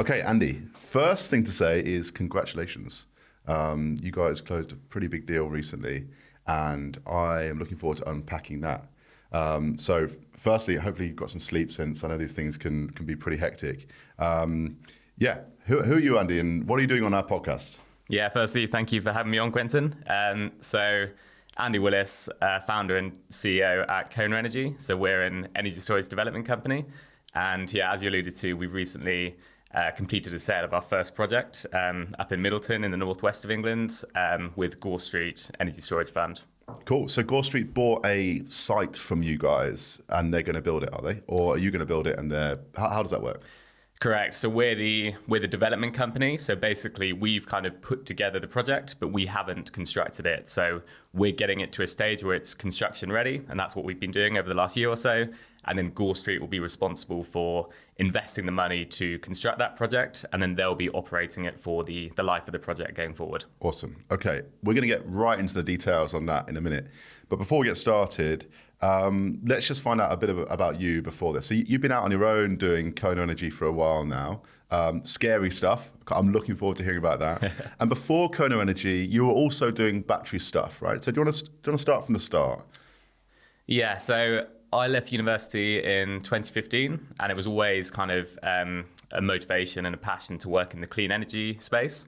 Okay, Andy, first thing to say is congratulations. You guys closed a pretty big deal recently, and I am looking forward to unpacking that. So firstly, hopefully you've got some sleep since I know these things can be pretty hectic. Who are you, Andy, and what are you doing on our podcast? Yeah, firstly, thank you for having me on, Quentin. So Andy Willis, founder and CEO at Kona Energy. So we're an energy storage development company. And yeah, as you alluded to, we've recently completed a sale of our first project up in Middleton in the northwest of England with Gore Street Energy Storage Fund. Cool. So Gore Street bought a site from you guys and they're going to build it, are they? Or are you going to build it and how does that work? Correct. So we're the development company. So basically we've kind of put together the project, but we haven't constructed it. So we're getting it to a stage where it's construction ready. And that's what we've been doing over the last year or so. And then Gore Street will be responsible for investing the money to construct that project. And then they'll be operating it for the life of the project going forward. Awesome. Okay. We're going to get right into the details on that in a minute. But before we get started, let's just find out a bit about you before this. So you've been out on your own doing Kona Energy for a while now. Scary stuff. I'm looking forward to hearing about that. And before Kona Energy, you were also doing battery stuff, right? So do you want to start from the start? Yeah. So I left university in 2015, and it was always kind of a motivation and a passion to work in the clean energy space.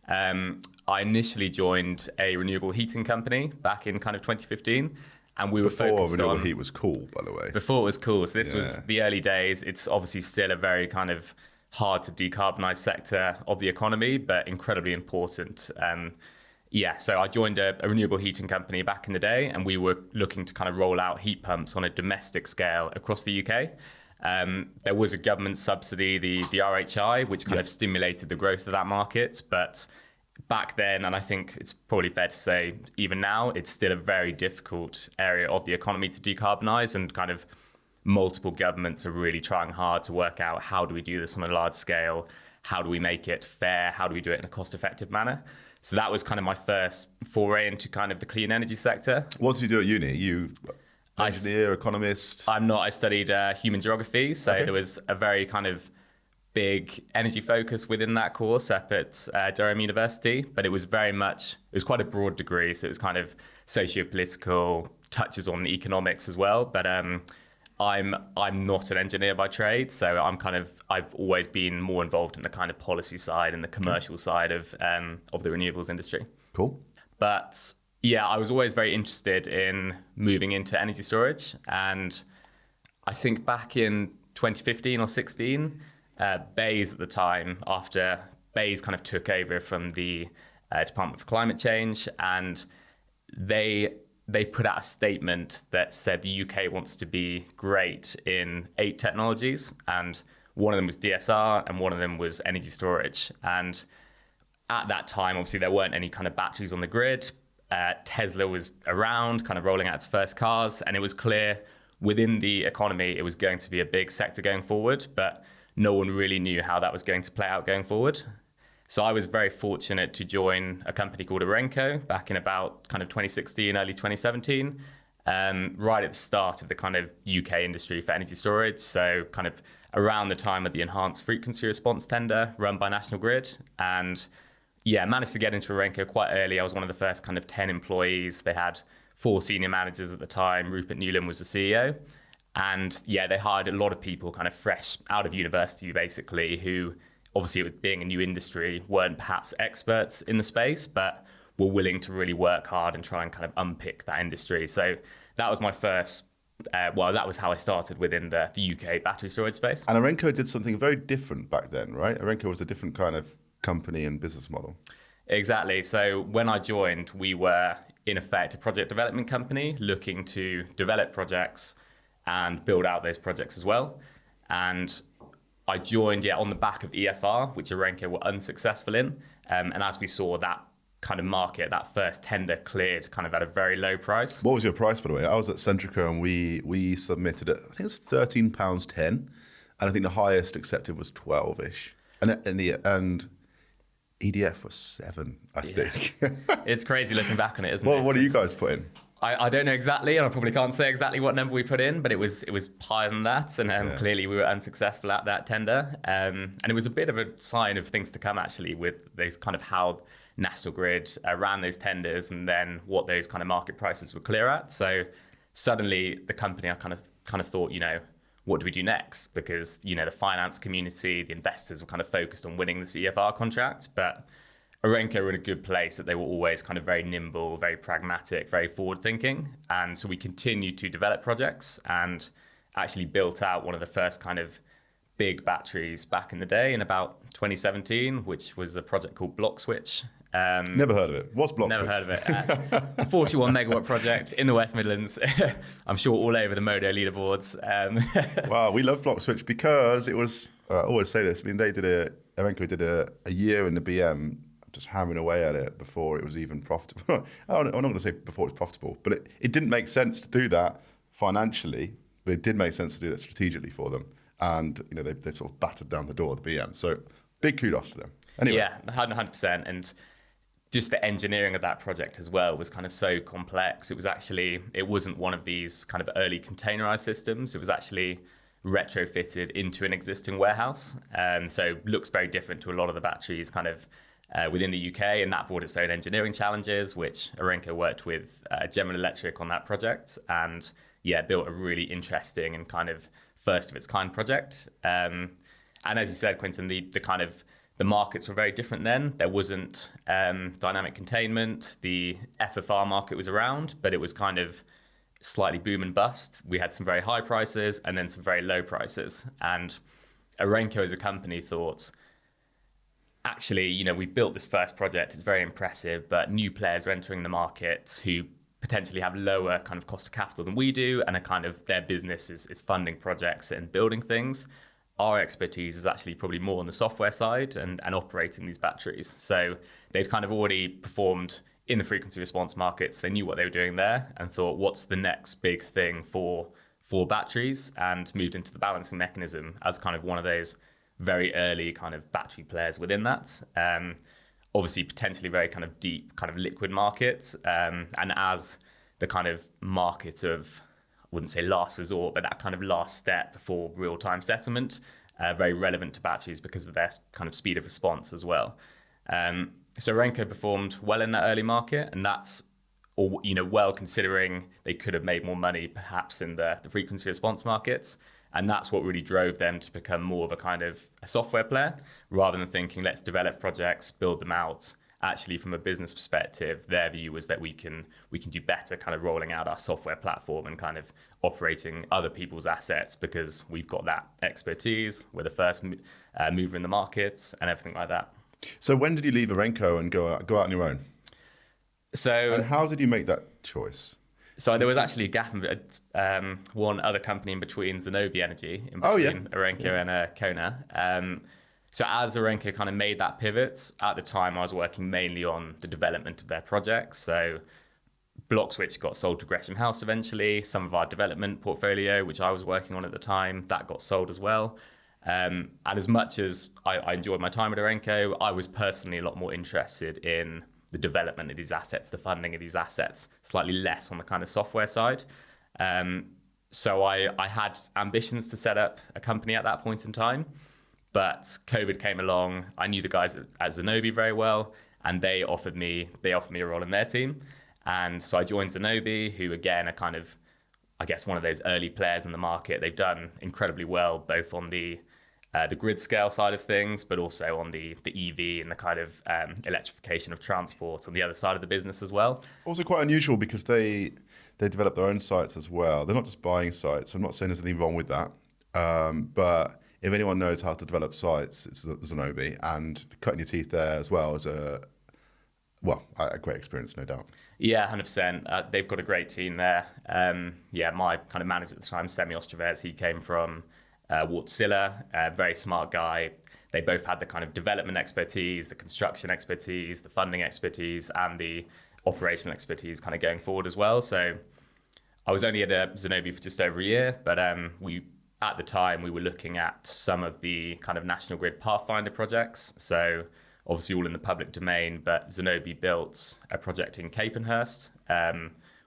I initially joined a renewable heating company back in kind of 2015. And we were focused on... Before renewable heat was cool, by the way. Before it was cool. So this was the early days. It's obviously still a very kind of hard to decarbonize sector of the economy, but incredibly important. So I joined a renewable heating company back in the day, and we were looking to kind of roll out heat pumps on a domestic scale across the UK. There was a government subsidy, the RHI, which kind of stimulated the growth of that market, but back then, and I think it's probably fair to say even now, it's still a very difficult area of the economy to decarbonize, and kind of multiple governments are really trying hard to work out how do we do this on a large scale, how do we make it fair, how do we do it in a cost-effective manner. So that was kind of my first foray into kind of the clean energy sector. What did you do at uni? You engineer, economist? I'm not. I studied human geography, so there was a very kind of big energy focus within that course up at Durham University, but it was quite a broad degree. So it was kind of socio-political, touches on economics as well. But I'm not an engineer by trade. So I've always been more involved in the kind of policy side and the commercial side of the renewables industry. Cool. But yeah, I was always very interested in moving into energy storage. And I think back in 2015 or 16, Bayes at the time, after Bayes kind of took over from the Department for Climate Change, and they put out a statement that said the UK wants to be great in 8 technologies, and one of them was DSR and one of them was energy storage. And at that time, obviously there weren't any kind of batteries on the grid. Tesla was around, kind of rolling out its first cars, and it was clear within the economy it was going to be a big sector going forward, but no one really knew how that was going to play out going forward. So I was very fortunate to join a company called Arenco back in about kind of 2016, early 2017, right at the start of the kind of UK industry for energy storage. So kind of around the time of the enhanced frequency response tender run by National Grid. And yeah, managed to get into Arenco quite early. I was one of the first kind of 10 employees. They had 4 senior managers at the time. Rupert Newland was the CEO. And yeah, they hired a lot of people kind of fresh out of university, basically, who obviously, with being a new industry, weren't perhaps experts in the space, but were willing to really work hard and try and kind of unpick that industry. So that was my first, that was how I started within the UK battery storage space. And Arenco did something very different back then, right? Arenco was a different kind of company and business model. Exactly. So when I joined, we were, in effect, a project development company looking to develop projects and build out those projects as well. And I joined on the back of EFR, which Arenco were unsuccessful in. And as we saw that kind of market, that first tender cleared kind of at a very low price. What was your price, by the way? I was at Centrica and we submitted it, I think it's £13.10. And I think the highest accepted was 12-ish. And EDF was 7, I think. It's crazy looking back on it, isn't it? What do you guys put in? I don't know exactly, and I probably can't say exactly what number we put in, but it was higher than that, and clearly we were unsuccessful at that tender. And it was a bit of a sign of things to come, actually, with those kind of how National Grid ran those tenders, and then what those kind of market prices were clear at. So suddenly, the company, I kind of thought, what do we do next? Because the finance community, the investors were kind of focused on winning the CFR contract, but Orenco were in a good place that they were always kind of very nimble, very pragmatic, very forward thinking. And so we continued to develop projects and actually built out one of the first kind of big batteries back in the day in about 2017, which was a project called Block Switch. Never heard of it. What's Block Switch? Never heard of it. 41 megawatt project in the West Midlands. I'm sure all over the Modo leaderboards. Wow, we love Block Switch because it was, I always say this, I mean, Orenco did a year in the BM just hammering away at it before it was even profitable. I'm not going to say before it was profitable, but it didn't make sense to do that financially, but it did make sense to do that strategically for them. And, they sort of battered down the door of the BM. So big kudos to them. Anyway. Yeah, 100%. And just the engineering of that project as well was kind of so complex. It wasn't one of these kind of early containerized systems. It was actually retrofitted into an existing warehouse. And so looks very different to a lot of the batteries kind of within the UK, and that brought its own engineering challenges, which Orenco worked with General Electric on that project, and built a really interesting and kind of first of its kind project. And as you said, Quentin, the markets were very different then. There wasn't dynamic containment. The FFR market was around, but it was kind of slightly boom and bust. We had some very high prices and then some very low prices. And Orenco as a company thought, actually, we built this first project. It's very impressive, but new players are entering the market who potentially have lower kind of cost of capital than we do, and their business is funding projects and building things. Our expertise is actually probably more on the software side and operating these batteries. So they've kind of already performed in the frequency response markets. They knew what they were doing there and thought, what's the next big thing for batteries? And moved into the balancing mechanism as kind of one of those very early kind of battery players within that. Obviously, potentially very kind of deep kind of liquid markets. And as the kind of market of, I wouldn't say last resort, but that kind of last step before real-time settlement, very relevant to batteries because of their kind of speed of response as well. So Orenco performed well in that early market, and that's well considering they could have made more money perhaps in the frequency response markets. And that's what really drove them to become more of a kind of a software player, rather than thinking, let's develop projects, build them out. Actually, from a business perspective, their view was that we can do better kind of rolling out our software platform and kind of operating other people's assets because we've got that expertise. We're the first mover in the markets and everything like that. So when did you leave Orenco and go out on your own? And how did you make that choice? So there was actually a gap in one other company in between, Zenobē Energy, in between Orenco and Kona. So as Orenco kind of made that pivot, at the time I was working mainly on the development of their projects. So Block Switch got sold to Gresham House eventually. Some of our development portfolio, which I was working on at the time, that got sold as well. And as much as I enjoyed my time at Orenco, I was personally a lot more interested in the development of these assets, the funding of these assets, slightly less on the kind of software side. So I had ambitions to set up a company at that point in time, but COVID came along. I knew the guys at Zenobē very well, and they offered me a role in their team. And so I joined Zenobē, who again are kind of, I guess, one of those early players in the market. They've done incredibly well, both on the grid scale side of things, but also on the EV and the kind of electrification of transport on the other side of the business as well. Also quite unusual because they develop their own sites as well. They're not just buying sites. I'm not saying there's anything wrong with that. But if anyone knows how to develop sites, it's Zenobē, and cutting your teeth there as well is a great experience, no doubt. Yeah, 100%. They've got a great team there. My kind of manager at the time, Semi Ostrovez, he came from Wärtsilä, a very smart guy. They both had the kind of development expertise, the construction expertise, the funding expertise, and the operational expertise kind of going forward as well. So I was only at Zenobē for just over a year, but at the time we were looking at some of the kind of National Grid Pathfinder projects. So obviously all in the public domain, but Zenobē built a project in Capenhurst,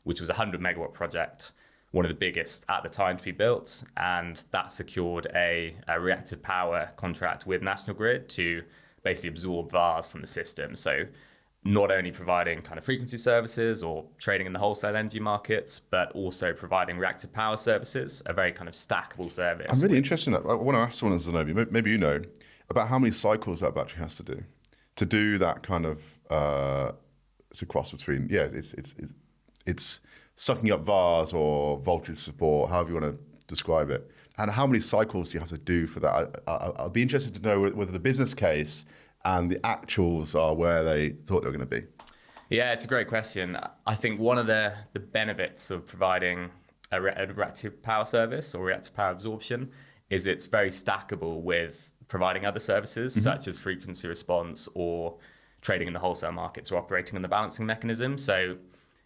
which was a 100 megawatt project, one of the biggest at the time to be built. And that secured a reactive power contract with National Grid to basically absorb VARs from the system. So not only providing kind of frequency services or trading in the wholesale energy markets, but also providing reactive power services, a very kind of stackable service. I'm really interested in that. I want to ask someone as Zenobi, maybe you know, about how many cycles that battery has to do that kind of, it's a cross between, it's sucking up VARs or voltage support, however you want to describe it. And how many cycles do you have to do for that? I'll be interested to know whether the business case and the actuals are where they thought they were going to be. Yeah, it's a great question. I think one of the benefits of providing a reactive power service or reactive power absorption is it's very stackable with providing other services such as frequency response or trading in the wholesale markets or operating on the balancing mechanism. So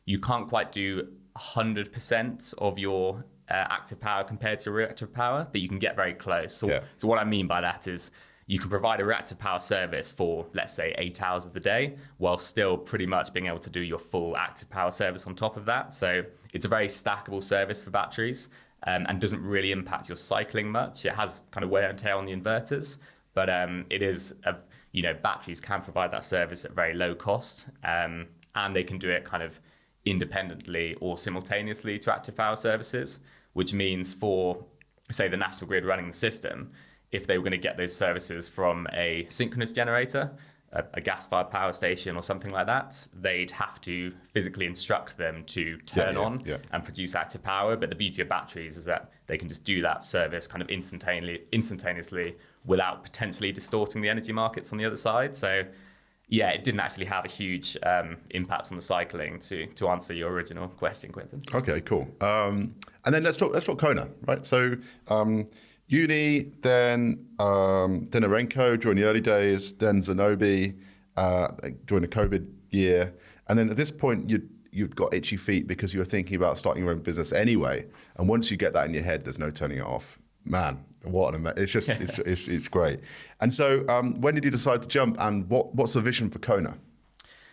you can't quite do 100% of your active power compared to reactive power, but you can get very close. So what I mean by that is you can provide a reactive power service for, let's say, 8 hours of the day, while still pretty much being able to do your full active power service on top of that. So it's a very stackable service for batteries and doesn't really impact your cycling much. It has kind of wear and tear on the inverters, but it is, batteries can provide that service at very low cost, and they can do it kind of independently or simultaneously to active power services, which means for, say, the National Grid running the system, if they were going to get those services from a synchronous generator, a gas-fired power station or something like that, they'd have to physically instruct them to turn on and produce active power. But the beauty of batteries is that they can just do that service kind of instantaneously without potentially distorting the energy markets on the other side. So yeah, it didn't actually have a huge impact on the cycling, to answer your original question, Quentin. Okay, cool. And then let's talk Kona, right? So uni, then Arenco during the early days, then Zenobi during the COVID year, and then at this point you'd got itchy feet because you were thinking about starting your own business anyway. And once you get that in your head, there's no turning it off. Man, it's just it's great. And so when did you decide to jump, and what's the vision for Kona?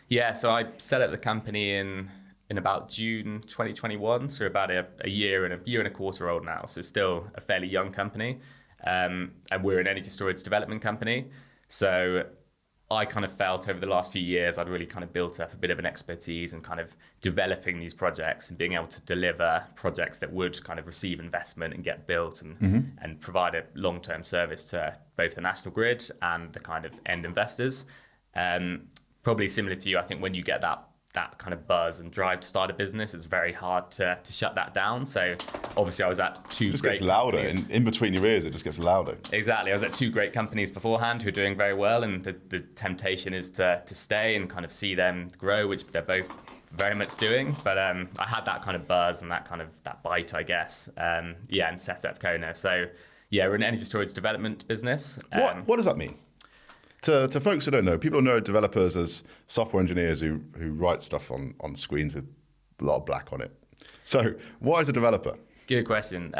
Yeah, so I set up the company in about June 2021, so about a year and a quarter old now, so still a fairly young company. And we're an energy storage development company. So I kind of felt over the last few years I'd really kind of built up a bit of an expertise in kind of developing these projects and being able to deliver projects that would kind of receive investment and get built and provide a long-term service to both the National Grid and the kind of end investors. Probably similar to you, I think when you get that kind of buzz and drive to start a business, it's very hard to shut that down. So obviously I was at two great companies. It just gets louder. In between your ears, it just gets louder. Exactly. I was at two great companies beforehand who are doing very well, and the temptation is to stay and kind of see them grow, which they're both very much doing. But I had that kind of buzz and that bite, I guess, and set up Kona. So yeah, we're an energy storage development business. What does that mean? To folks who don't know, people know developers as software engineers who write stuff on screens with a lot of black on it. So what is a developer? Good question.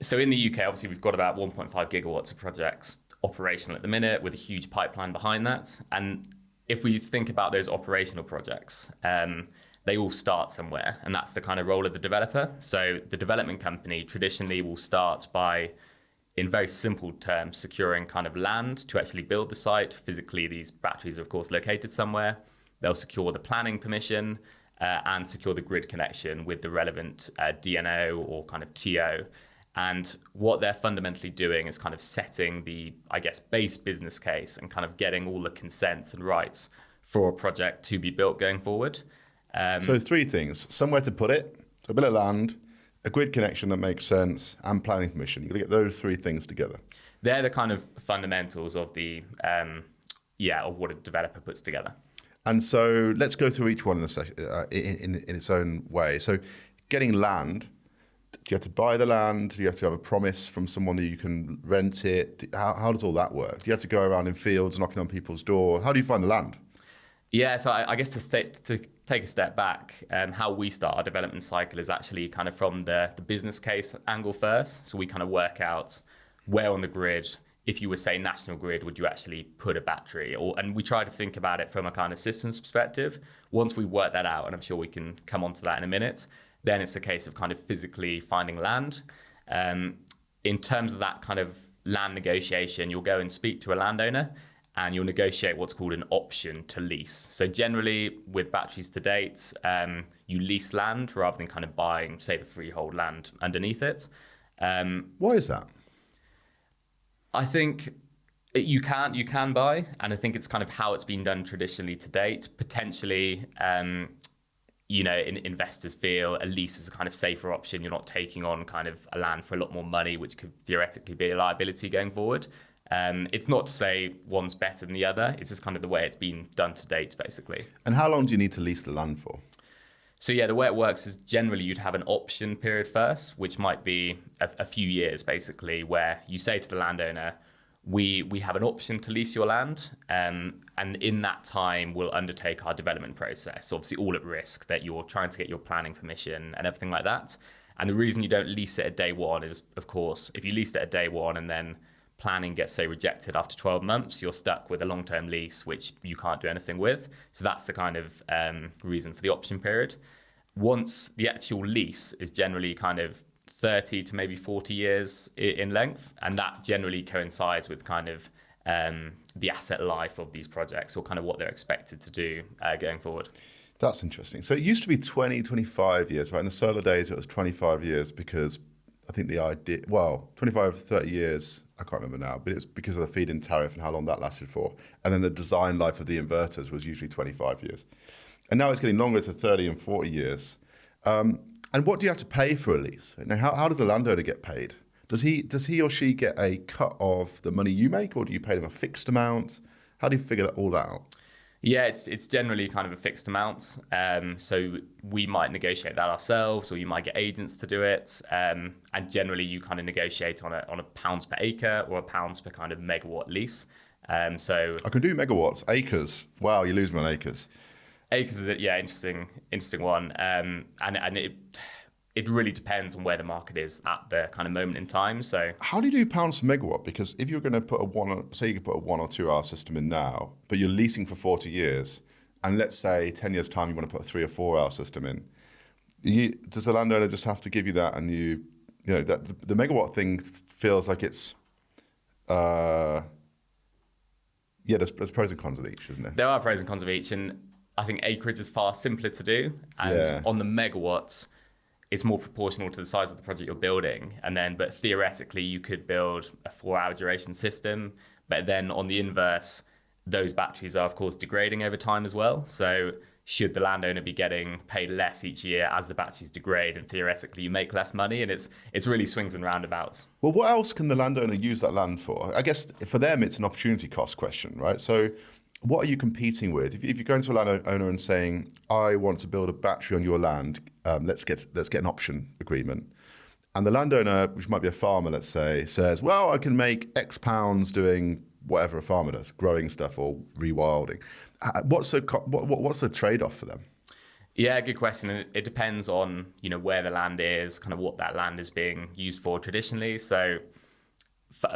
So in the UK, obviously, we've got about 1.5 gigawatts of projects operational at the minute with a huge pipeline behind that. And if we think about those operational projects, they all start somewhere. And that's the kind of role of the developer. So the development company traditionally will start by, in very simple terms, securing kind of land to actually build the site. Physically, these batteries are, of course, located somewhere. They'll secure the planning permission and secure the grid connection with the relevant DNO or kind of TO. And what they're fundamentally doing is kind of setting the, I guess, base business case and kind of getting all the consents and rights for a project to be built going forward. So three things: somewhere to put it, a bit of land, a grid connection that makes sense, and planning permission. You've got to get those three things together. They're the kind of fundamentals of the of what a developer puts together. And so let's go through each one in its own way. So getting land, do you have to buy the land? Do you have to have a promise from someone that you can rent it? How does all that work? Do you have to go around in fields knocking on people's door? How do you find the land? Yeah, so I guess to take a step back, how we start our development cycle is actually kind of from the business case angle first. So we kind of work out where on the grid if you were, say, National Grid, would you actually put a battery? And we try to think about it from a kind of systems perspective. Once we work that out, and I'm sure we can come on to that in a minute, then it's a case of kind of physically finding land. In terms of that kind of land negotiation, you'll go and speak to a landowner and you'll negotiate what's called an option to lease. So generally with batteries to date, you lease land rather than kind of buying, say, the freehold land underneath it. Why is that? I think you can buy, and I think it's kind of how it's been done traditionally to date. Potentially, investors feel a lease is a kind of safer option. You're not taking on kind of a land for a lot more money, which could theoretically be a liability going forward. It's not to say one's better than the other. It's just kind of the way it's been done to date, basically. And how long do you need to lease the land for? So yeah, the way it works is generally you'd have an option period first, which might be a few years, basically, where you say to the landowner, we have an option to lease your land, and in that time we'll undertake our development process, obviously all at risk, that you're trying to get your planning permission and everything like that. And the reason you don't lease it at day one is, of course, if you lease it at day one and then planning gets, say, rejected after 12 months, you're stuck with a long-term lease, which you can't do anything with. So that's the kind of reason for the option period. Once the actual lease is generally kind of 30 to maybe 40 years in length, and that generally coincides with kind of the asset life of these projects, or kind of what they're expected to do going forward. That's interesting. So it used to be 20, 25 years, right? In the solar days, it was 25 years because I think the idea, 25, 30 years, I can't remember now, but it's because of the feed-in tariff and how long that lasted for. And then the design life of the inverters was usually 25 years. And now it's getting longer to 30 and 40 years. And what do you have to pay for a lease? Now, how does the landowner get paid? Does he or she get a cut of the money you make, or do you pay them a fixed amount? How do you figure all that out? Yeah, it's generally kind of a fixed amount. So we might negotiate that ourselves, or you might get agents to do it. And generally, you kind of negotiate on a pounds per acre or a pounds per kind of megawatt lease. So I can do megawatts, acres. Wow, you lose me on acres. Acres is interesting one, and it really depends on where the market is at the kind of moment in time. So how do you do pounds per megawatt? Because if you're going to put say you could put a 1 or 2 hour system in now, but you're leasing for 40 years, and let's say 10 years time you want to put a 3 or 4 hour system in, does the landowner just have to give you that, and that the megawatt thing feels like it's there's pros and cons of each, isn't there? There are pros and cons of each, and I think acreage is far simpler to do, and on the megawatts, it's more proportional to the size of the project you're building. But theoretically, you could build a 4-hour duration system, but then on the inverse, those batteries are, of course, degrading over time as well. So should the landowner be getting paid less each year as the batteries degrade, and theoretically you make less money, and it's really swings and roundabouts. Well, what else can the landowner use that land for? I guess for them, it's an opportunity cost question, right? So what are you competing with? If you're going to a landowner and saying, I want to build a battery on your land, let's get an option agreement. And the landowner, which might be a farmer, let's say, says, well, I can make X pounds doing whatever a farmer does, growing stuff or rewilding. What's the trade-off for them? Yeah, good question. And it depends on, where the land is, kind of what that land is being used for traditionally. So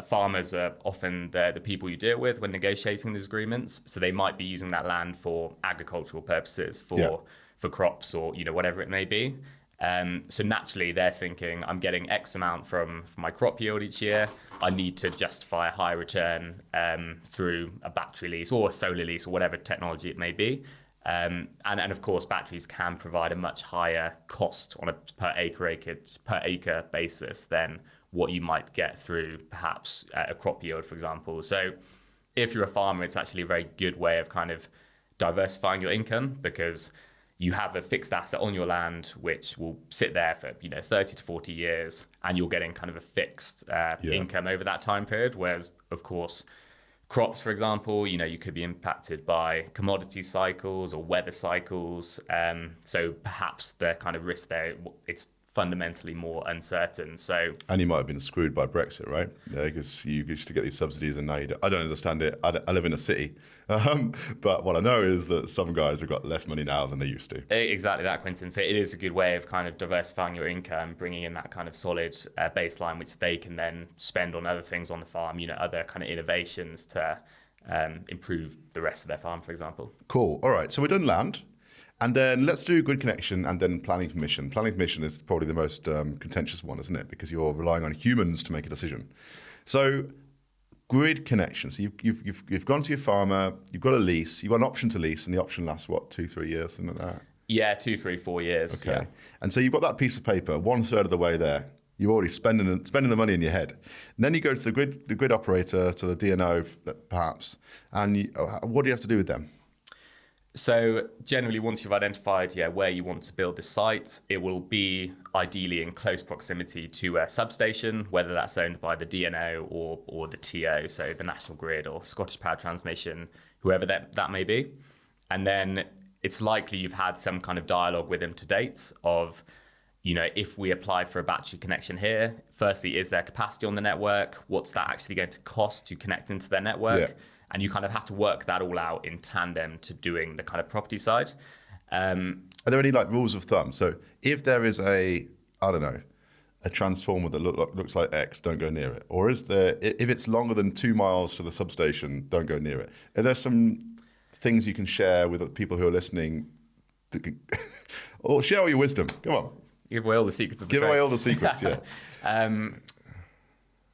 farmers are often the people you deal with when negotiating these agreements. So they might be using that land for agricultural purposes, for crops, or whatever it may be. So naturally, they're thinking, I'm getting X amount from my crop yield each year. I need to justify a high return through a battery lease or a solar lease or whatever technology it may be. And of course, batteries can provide a much higher cost on a per acre basis than what you might get through perhaps a crop yield, for example. So if you're a farmer, it's actually a very good way of kind of diversifying your income, because you have a fixed asset on your land which will sit there for 30 to 40 years, and you're getting kind of a fixed income over that time period. Whereas, of course, crops, for example, you could be impacted by commodity cycles or weather cycles. So perhaps the kind of risk there, it's fundamentally more uncertain. So, And you might have been screwed by Brexit, right? Yeah, because you used to get these subsidies and now you don't. I don't understand it. I live in a city. But what I know is that some guys have got less money now than they used to. exactly that, Quentin. So it is a good way of kind of diversifying your income, bringing in that kind of solid baseline, which they can then spend on other things on the farm, other kind of innovations to improve the rest of their farm, for example. Cool. All right. So we're done land. And then let's do grid connection and then planning permission. Planning permission is probably the most contentious one, isn't it? Because you're relying on humans to make a decision. So grid connection. So you've gone to your farmer, you've got a lease, you've got an option to lease, and the option lasts, 2-3 years, something like that? Yeah, 2, 3, 4 years. Okay. Yeah. And so you've got that piece of paper, 1/3 of the way there. You're already spending the money in your head. And then you go to the grid operator, to the DNO perhaps, and what do you have to do with them? So generally, once you've identified where you want to build the site, it will be ideally in close proximity to a substation, whether that's owned by the DNO or the TO, so the National Grid or Scottish Power Transmission, whoever that may be. And then it's likely you've had some kind of dialogue with them to date of, if we apply for a battery connection here, firstly, is there capacity on the network? What's that actually going to cost to connect into their network? Yeah. And you kind of have to work that all out in tandem to doing the kind of property side. Are there any rules of thumb? So if there is a transformer that looks like X, don't go near it. Or is there, if it's longer than 2 miles to the substation, don't go near it. Are there some things you can share with the people who are listening? Or share all your wisdom. Come on. Give away all the secrets of the Give trade. away all the secrets, yeah.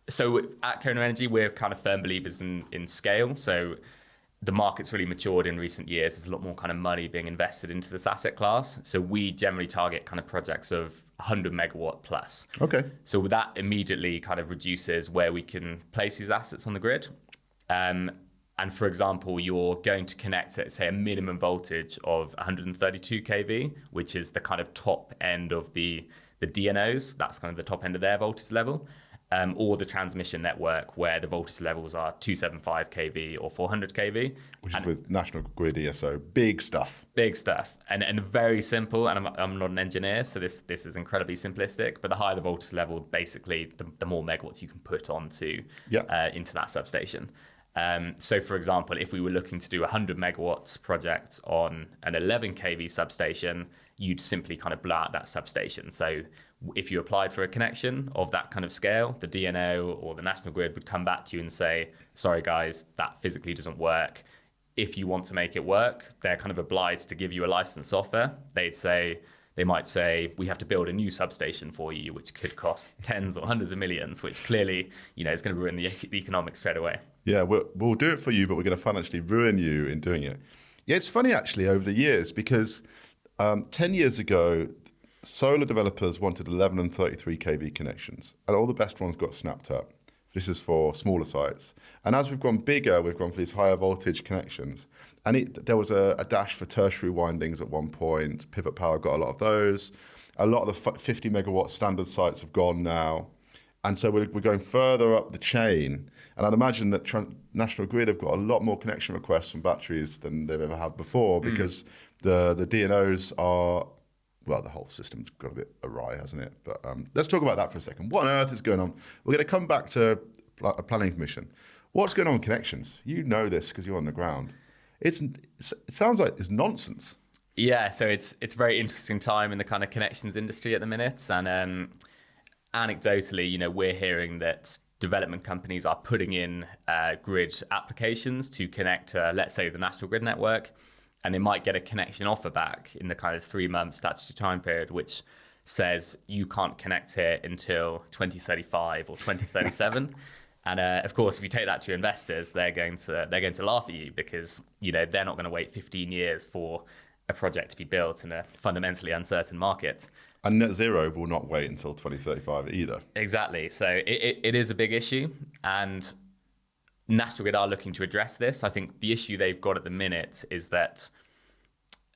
So at Kona Energy, we're kind of firm believers in scale. So the market's really matured in recent years. There's a lot more kind of money being invested into this asset class. So we generally target kind of projects of 100 megawatt plus. Okay. So that immediately kind of reduces where we can place these assets on the grid. And for example, you're going to connect at, say, a minimum voltage of 132 kV, which is the kind of top end of the DNOs. That's kind of the top end of their voltage level. Or the transmission network where the voltage levels are 275 kV or 400 kV. Which is with National Grid ESO. Big stuff. Big stuff. And very simple. And I'm not an engineer, so this is incredibly simplistic. But the higher the voltage level, basically, the more megawatts you can put onto into that substation. So, for example, if we were looking to do a 100 megawatts project on an 11 kV substation, you'd simply kind of blow out that substation. So if you applied for a connection of that kind of scale, the DNO or the National Grid would come back to you and say, sorry, guys, that physically doesn't work. If you want to make it work, they're kind of obliged to give you a license offer. They might say, we have to build a new substation for you, which could cost tens or hundreds of millions, which clearly, is going to ruin the economics straight away. Yeah, we'll do it for you, but we're going to financially ruin you in doing it. Yeah, it's funny, actually, over the years, because 10 years ago, solar developers wanted 11 and 33 kV connections, and all the best ones got snapped up. This is for smaller sites. And as we've gone bigger, we've gone for these higher voltage connections. And there was a dash for tertiary windings at one point. Pivot Power got a lot of those. A lot of the 50 megawatt standard sites have gone now. And so we're going further up the chain. And I'd imagine that National Grid have got a lot more connection requests from batteries than they've ever had before, because the DNOs are, well, the whole system's got a bit awry, hasn't it? But let's talk about that for a second. What on earth is going on? We're going to come back to a planning permission. What's going on with connections? You know this because you're on the ground. It sounds like it's nonsense. Yeah, so it's a very interesting time in the kind of connections industry at the minute. And anecdotally, we're hearing that development companies are putting in grid applications to connect to, let's say, the National Grid network. And they might get a connection offer back in the kind of 3-month statutory time period, which says you can't connect here until 2035 or 2037. And of course, if you take that to your investors, they're going to laugh at you, because they're not going to wait 15 years for a project to be built in a fundamentally uncertain market. And net zero will not wait until 2035 either. Exactly. So it is a big issue, and National Grid are looking to address this. I think the issue they've got at the minute is that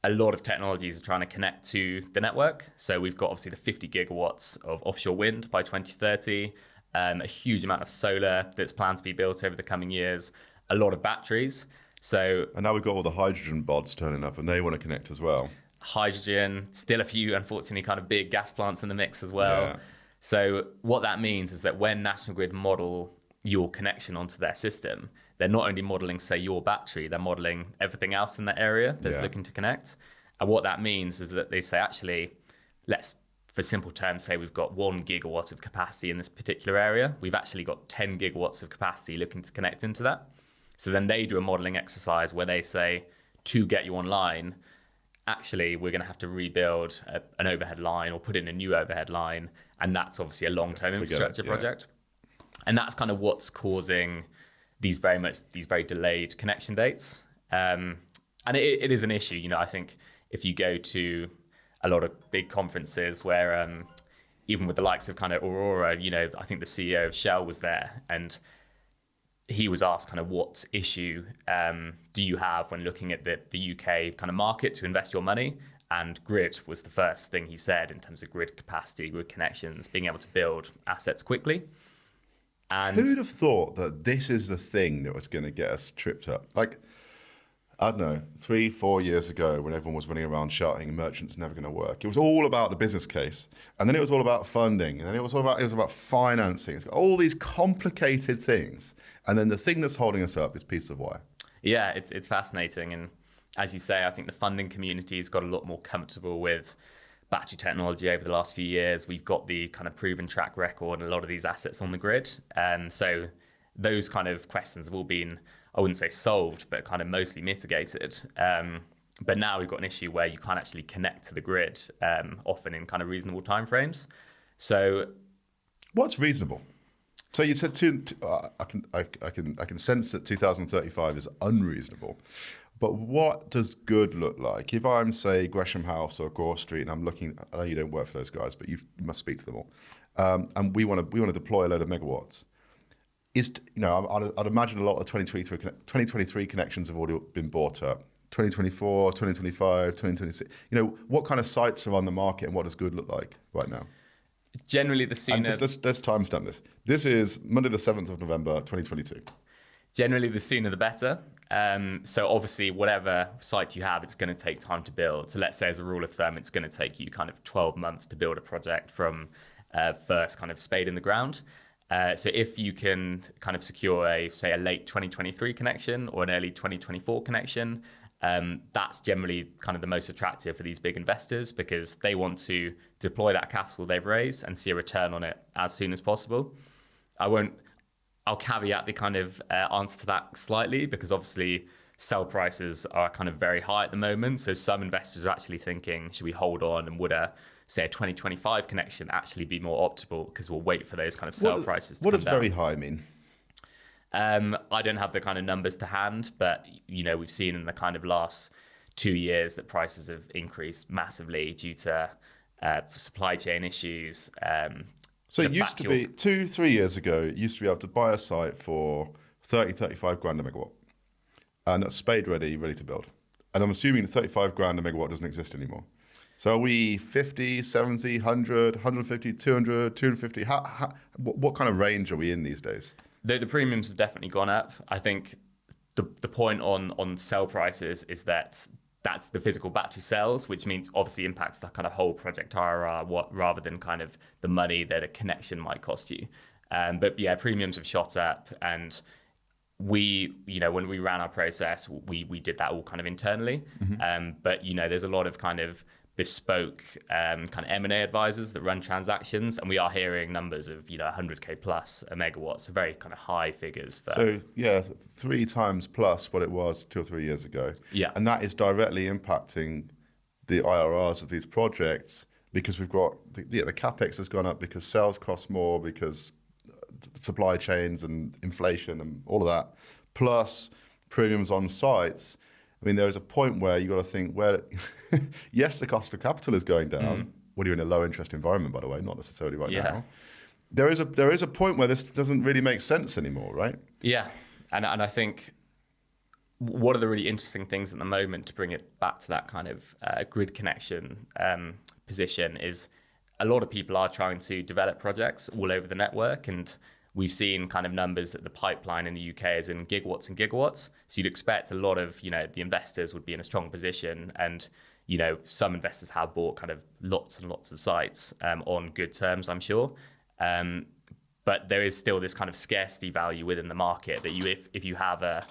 a lot of technologies are trying to connect to the network. So we've got obviously the 50 gigawatts of offshore wind by 2030, a huge amount of solar that's planned to be built over the coming years, a lot of batteries. And now we've got all the hydrogen bots turning up, and they want to connect as well. hydrogen, still a few, unfortunately, kind of big gas plants in the mix as well. Yeah. So what that means is that when National Grid model your connection onto their system, they're not only modeling, say, your battery, they're modeling everything else in that area that's looking to connect. And what that means is that they say, actually, let's, for simple terms, say we've got 1 gigawatt of capacity in this particular area. We've actually got 10 gigawatts of capacity looking to connect into that. So then they do a modeling exercise where they say, to get you online, actually, we're going to have to rebuild an overhead line or put in a new overhead line. And that's obviously a long-term infrastructure project. And that's kind of what's causing these very delayed connection dates. And it is an issue. You know, I think if you go to a lot of big conferences where even with the likes of kind of Aurora, you know, I think the CEO of Shell was there, and he was asked kind of what issue do you have when looking at the UK kind of market to invest your money? And grid was the first thing he said in terms of grid capacity, grid connections, being able to build assets quickly. And who'd have thought that this is the thing that was going to get us tripped up? Like, I don't know, 3-4 years ago when everyone was running around shouting merchant's never going to work, it was all about the business case. And then it was all about funding. And then it was about financing. It's got all these complicated things. And then the thing that's holding us up is pieces of wire. Yeah, it's fascinating. And as you say, I think the funding community's got a lot more comfortable with battery technology over the last few years. We've got the kind of proven track record and a lot of these assets on the grid. So those kind of questions have all been, I wouldn't say solved, but kind of mostly mitigated. But now we've got an issue where you can't actually connect to the grid, often in kind of reasonable timeframes. So what's reasonable? So you said I can sense that 2035 is unreasonable. But what does good look like? If I'm, say, Gresham House or Gore Street, and I'm looking, I know you don't work for those guys, but you must speak to them all, and we want to deploy a load of megawatts. I'd imagine a lot of 2023 connections have already been bought up. 2024, 2025, 2026. You know, what kind of sites are on the market, and what does good look like right now? Generally, the sooner. And just let's timestamp this. This is Monday, the 7th of November, 2022. Generally, the sooner the better. So obviously, whatever site you have, it's going to take time to build. So let's say as a rule of thumb, it's going to take you kind of 12 months to build a project from first kind of spade in the ground. So if you can kind of secure a late 2023 connection or an early 2024 connection, that's generally kind of the most attractive for these big investors because they want to deploy that capital they've raised and see a return on it as soon as possible. I'll caveat the kind of answer to that slightly because obviously sell prices are kind of very high at the moment. So some investors are actually thinking, should we hold on and would a 2025 connection actually be more optimal because we'll wait for those kind of sell prices to come down. What does very high mean? I don't have the kind of numbers to hand, but you know we've seen in the kind of last 2 years that prices have increased massively due to supply chain issues. So it used to be 2-3 years ago, you used to be able to buy a site for 35 grand a megawatt. And that's spade ready to build. And I'm assuming 35 grand a megawatt doesn't exist anymore. So are we 50, 70, 100, 150, 200, 250? What kind of range are we in these days? The premiums have definitely gone up. I think the point on sell prices is that's the physical battery cells, which means obviously impacts the kind of whole project IRR rather than kind of the money that a connection might cost you. But yeah, premiums have shot up, and we, you know, when we ran our process, we did that all kind of internally. Mm-hmm. But you know, there's a lot of kind of bespoke kind of M&A advisors that run transactions, and we are hearing numbers of 100k plus a megawatt, so very kind of high figures. So yeah, 3 times plus what it was 2 or 3 years ago. Yeah, and that is directly impacting the IRRs of these projects because we've got the capex has gone up because sales cost more because supply chains and inflation and all of that, plus premiums on sites. I mean, there's a point where you got to think where, yes, the cost of capital is going down when you're in a low interest environment, by the way, not necessarily right now. There is a point where this doesn't really make sense anymore, right? Yeah, and I think one of the really interesting things at the moment to bring it back to that kind of grid connection position is a lot of people are trying to develop projects all over the network, and we've seen kind of numbers that the pipeline in the UK is in gigawatts and gigawatts. So you'd expect a lot of, the investors would be in a strong position. And, some investors have bought kind of lots and lots of sites on good terms, I'm sure. But there is still this kind of scarcity value within the market that if you have a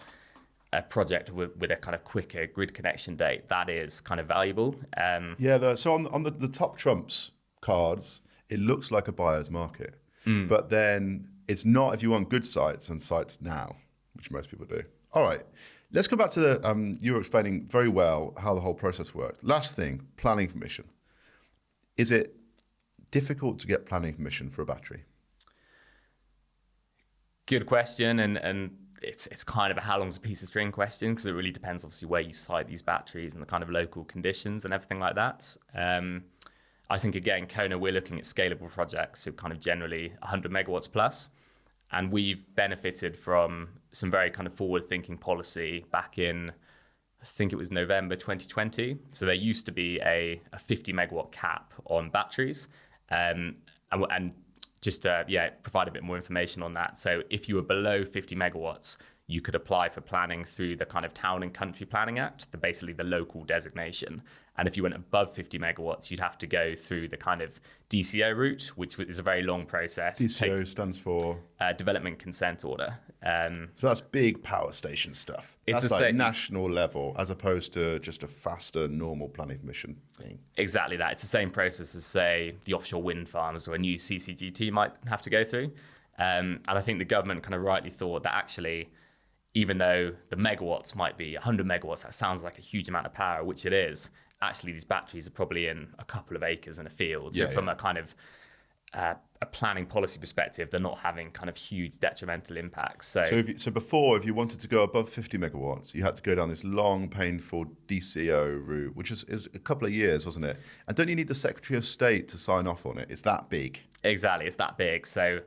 project with a kind of quicker grid connection date, that is kind of valuable. So on the top trumps cards, it looks like a buyer's market. But then it's not if you want good sites and sites now, which most people do. All right, let's come back to you were explaining very well how the whole process worked. Last thing, planning permission. Is it difficult to get planning permission for a battery? Good question, and it's kind of a how long's a piece of string question, because it really depends obviously where you site these batteries and the kind of local conditions and everything like that. I think again, Kona, we're looking at scalable projects, so kind of generally 100 megawatts plus, and we've benefited from some very kind of forward-thinking policy back in, I think it was November 2020. So there used to be a 50 megawatt cap on batteries, and just to provide a bit more information on that. So if you were below 50 megawatts, you could apply for planning through the kind of Town and Country Planning Act, basically the local designation. And if you went above 50 megawatts, you'd have to go through the kind of DCO route, which is a very long process. DCO stands for? Development Consent Order. So that's big power station stuff. That's like national level, as opposed to just a faster normal planning permission thing. Exactly that. It's the same process as, say, the offshore wind farms or a new CCGT might have to go through. And I think the government kind of rightly thought that actually, even though the megawatts might be 100 megawatts, that sounds like a huge amount of power, which it is. Actually, these batteries are probably in a couple of acres in a field. So from a kind of a planning policy perspective, they're not having kind of huge detrimental impacts. So before, if you wanted to go above 50 megawatts, you had to go down this long, painful DCO route, which is a couple of years, wasn't it? And don't you need the Secretary of State to sign off on it? It's that big. Exactly, it's that big. So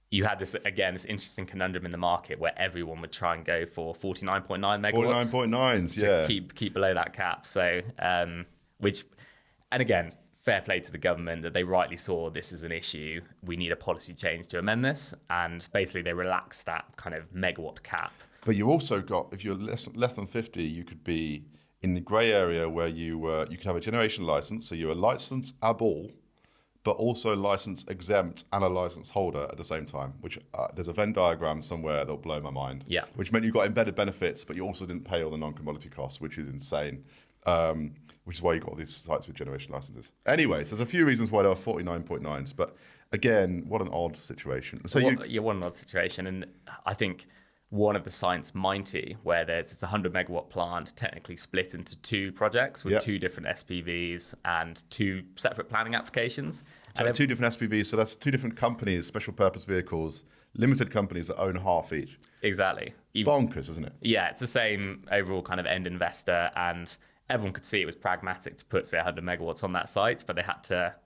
you had this interesting conundrum in the market where everyone would try and go for 49.9 megawatts. 49.9s, yeah. Keep below that cap. So, and again, fair play to the government that they rightly saw this as an issue. We need a policy change to amend this. And basically they relaxed that kind of megawatt cap. But you also got, if you're less than 50, you could be in the grey area where you could have a generation license. So you're a license ABAL, but also license exempt and a license holder at the same time, which there's a Venn diagram somewhere that'll blow my mind. Yeah. Which meant you got embedded benefits, but you also didn't pay all the non-commodity costs, which is insane. Which is why you got all these sites with generation licenses. Anyway, so there's a few reasons why there are 49.9s, but again, what an odd situation. So what an odd situation. And I think one of the sites, Minety, where it's a 100 megawatt plant, technically split into two projects with two different SPVs and two separate planning applications. So two different SPVs, so that's two different companies, special purpose vehicles, limited companies that own half each. Exactly. Bonkers, isn't it? Yeah, it's the same overall kind of end investor, and everyone could see it was pragmatic to put, say, 100 megawatts on that site, but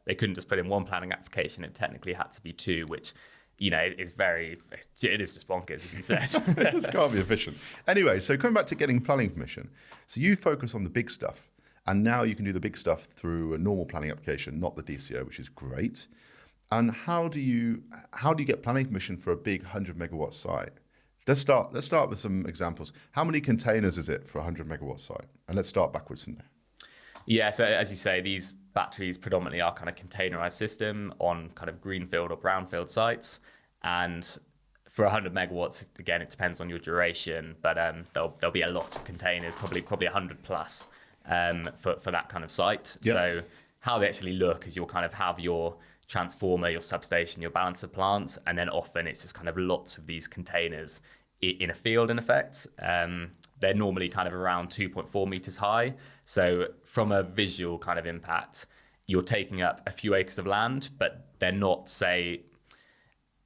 they couldn't just put in one planning application. It technically had to be two, which it is just bonkers, as you said. It just can't be efficient. Anyway, so coming back to getting planning permission. So you focus on the big stuff, and now you can do the big stuff through a normal planning application, not the DCO, which is great. And how do you get planning permission for a big 100 megawatt site? Let's start with some examples. How many containers is it for a 100 megawatt site? And let's start backwards from there. Yeah, so as you say, these batteries predominantly are kind of containerized system on kind of greenfield or brownfield sites. And for 100 megawatts, again, it depends on your duration, but there'll be a lot of containers, probably 100 plus for that kind of site. Yep. So how they actually look is you'll kind of have your transformer, your substation, your balance of plant, and then often it's just kind of lots of these containers in a field, in effect. They're normally kind of around 2.4 meters high. So from a visual kind of impact, you're taking up a few acres of land, but they're not, say,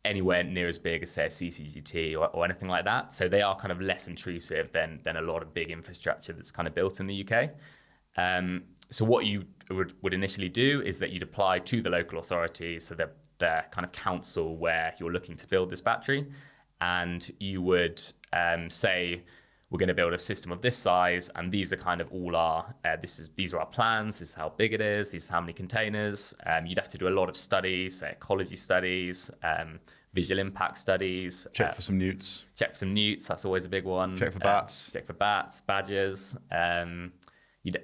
anywhere near as big as, say, a CCGT or anything like that. So they are kind of less intrusive than a lot of big infrastructure that's kind of built in the UK. So what you would initially do is that you'd apply to the local authority, so the kind of council where you're looking to build this battery, and you would say, we're going to build a system of this size, and these are kind of all these are our plans, this is how big it is, these are how many containers. You'd have to do a lot of studies, say ecology studies, visual impact studies. Check for some newts, that's always a big one. Check for bats. Badgers.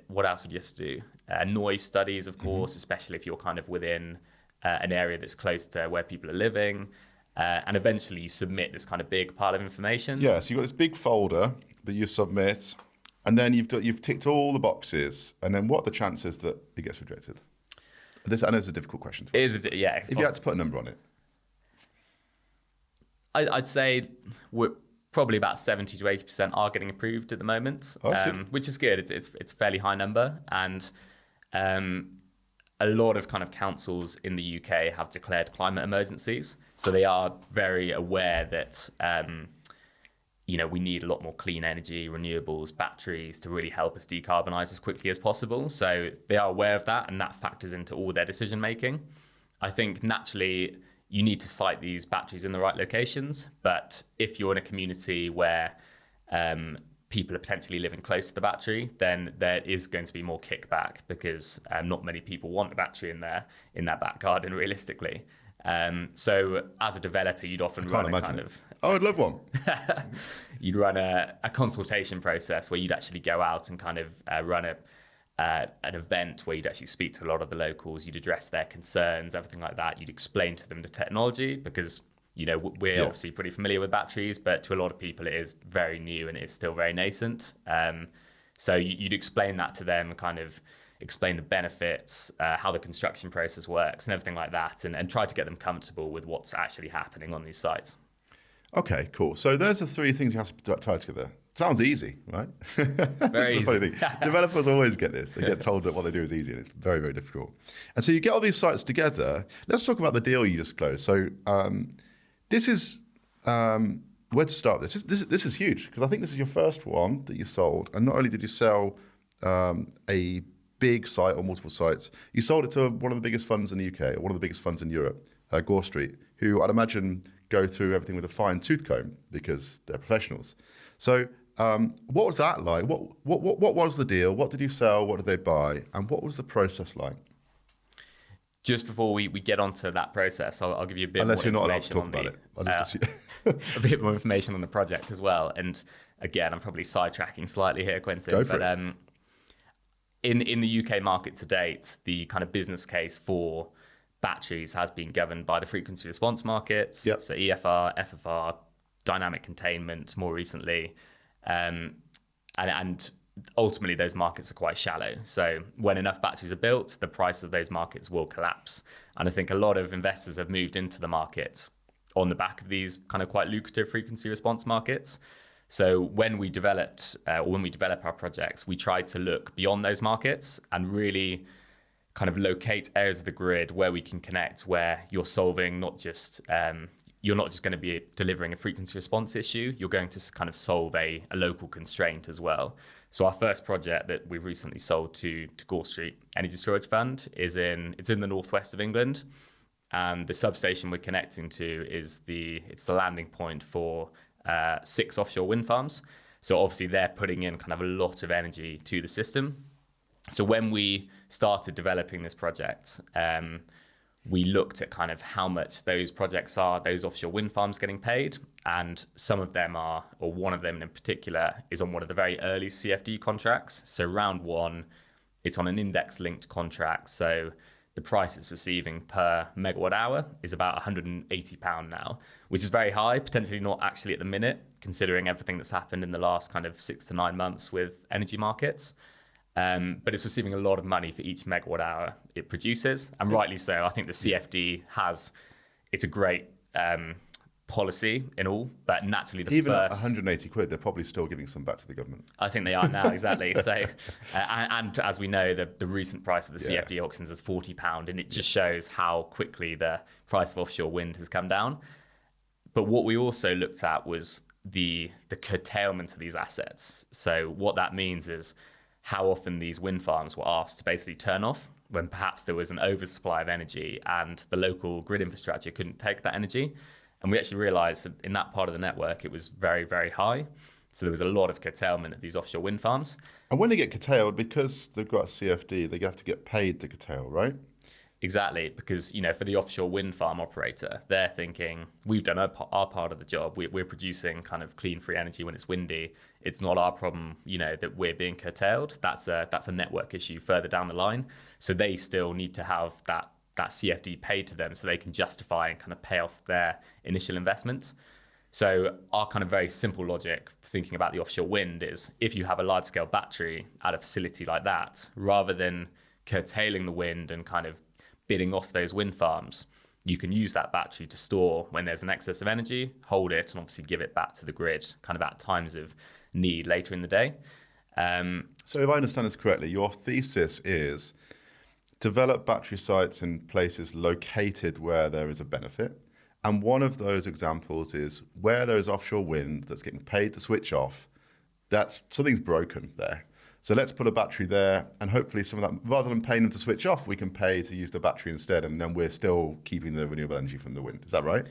what else would you have to do? Noise studies, of course, especially if you're kind of within an area that's close to where people are living. And eventually you submit this kind of big pile of information. Yeah, so you've got this big folder that you submit, and then you've ticked all the boxes, and then what are the chances that it gets rejected? I know it's a difficult question. Yeah. If you had to put a number on it. I'd say we're probably about 70 to 80% are getting approved at the moment, which is good. It's a fairly high number, and a lot of kind of councils in the UK have declared climate emergencies, so they are very aware that we need a lot more clean energy, renewables, batteries to really help us decarbonize as quickly as possible. So they are aware of that, and that factors into all their decision making. I think naturally you need to site these batteries in the right locations, but if you're in a community where people are potentially living close to the battery, then there is going to be more kickback, because not many people want a battery in their back garden, realistically. So as a developer, you'd often run a kind of... Oh, I'd love one. You'd run a consultation process where you'd actually go out and kind of run an event where you'd actually speak to a lot of the locals, you'd address their concerns, everything like that. You'd explain to them the technology, because we're obviously pretty familiar with batteries, but to a lot of people it is very new and it is still very nascent. So you'd explain that to them, kind of explain the benefits, how the construction process works and everything like that, and try to get them comfortable with what's actually happening on these sites. Okay, cool. So there's the three things you have to tie together. Sounds easy, right? Very easy. Funny thing. Developers always get this. They get told that what they do is easy, and it's very, very difficult. And so you get all these sites together. Let's talk about the deal you just closed. So this is where to start. This is huge, because I think this is your first one that you sold. And not only did you sell a big site or multiple sites, you sold it to one of the biggest funds in the UK, or one of the biggest funds in Europe, Gore Street, who I'd imagine go through everything with a fine tooth comb because they're professionals. So what was that like? What was the deal? What did you sell? What did they buy? And what was the process like? Just before we get onto that process, I'll give you a bit Unless more you're not allowed to information talk on about it. I'll just a bit more information on the project as well. And again, I'm probably sidetracking slightly here, Quentin. Go for it. In the UK market to date, the kind of business case for batteries has been governed by the frequency response markets, Yep. so EFR, FFR, dynamic containment more recently, and ultimately those markets are quite shallow. So when enough batteries are built, the price of those markets will collapse. And I think a lot of investors have moved into the markets on the back of these kind of quite lucrative frequency response markets. So when we develop our projects, we try to look beyond those markets and really kind of locate areas of the grid where we can connect, where you're solving you're not just going to be delivering a frequency response issue, you're going to kind of solve a local constraint as well. So our first project that we've recently sold to Gore Street Energy Storage Fund it's in the northwest of England, and the substation we're connecting to it's the landing point for 6 offshore wind farms. So obviously they're putting in kind of a lot of energy to the system. So when we started developing this project, we looked at kind of how much those offshore wind farms getting paid. And some of them are, or one of them in particular, is on one of the very early CFD contracts. So round 1, it's on an index-linked contract. So the price it's receiving per megawatt hour is about £180 now, which is very high, potentially not actually at the minute, considering everything that's happened in the last kind of 6 to 9 months with energy markets. But it's receiving a lot of money for each megawatt hour it produces, and rightly so. I think the CFD it's a great policy in all, but naturally Even at 180 quid, they're probably still giving some back to the government. I think they are now, exactly. So, and as we know, the recent price of the CFD auctions is £40, and it just shows how quickly the price of offshore wind has come down. But what we also looked at was the curtailment of these assets. So what that means is how often these wind farms were asked to basically turn off when perhaps there was an oversupply of energy and the local grid infrastructure couldn't take that energy. And we actually realized that in that part of the network, it was very, very high. So there was a lot of curtailment at these offshore wind farms. And when they get curtailed, because they've got a CFD, they have to get paid to curtail, right? Exactly, because for the offshore wind farm operator, they're thinking we've done our part of the job. We're producing kind of clean, free energy when it's windy. It's not our problem, that we're being curtailed. That's a network issue further down the line. So they still need to have that CFD paid to them so they can justify and kind of pay off their initial investments. So our kind of very simple logic thinking about the offshore wind is if you have a large scale battery at a facility like that, rather than curtailing the wind and kind of bidding off those wind farms, you can use that battery to store when there's an excess of energy, hold it, and obviously give it back to the grid kind of at times of need later in the day. So if I understand this correctly, your thesis is develop battery sites in places located where there is a benefit. And one of those examples is where there is offshore wind that's getting paid to switch off, that's something's broken there. So let's put a battery there, and hopefully some of that, rather than paying them to switch off, we can pay to use the battery instead, and then we're still keeping the renewable energy from the wind. Is that right?